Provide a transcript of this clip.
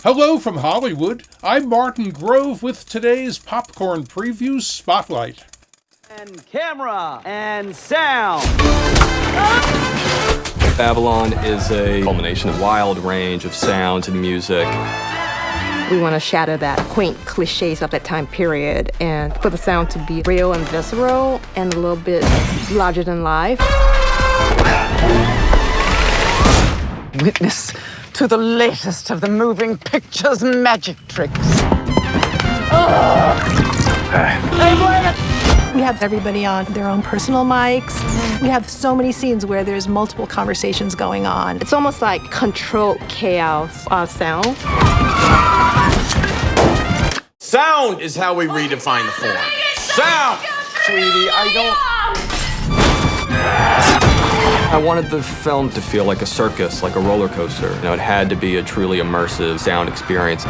Hello from Hollywood. I'm Martin Grove with today's Popcorn Preview Spotlight. And camera and sound. Babylon is a culmination of a wild range of sounds and music. We want to shatter that quaint cliches of that time period and for the sound to be real and visceral and a little bit larger than life. Witness to the latest of the moving pictures magic tricks. We have everybody on their own personal mics. We have so many scenes where there's multiple conversations going on. It's almost like controlled chaos sound. Sound is how we redefine the form. Sound! Sweetie, I wanted the film to feel like a circus, like a roller coaster. It had to be a truly immersive sound experience.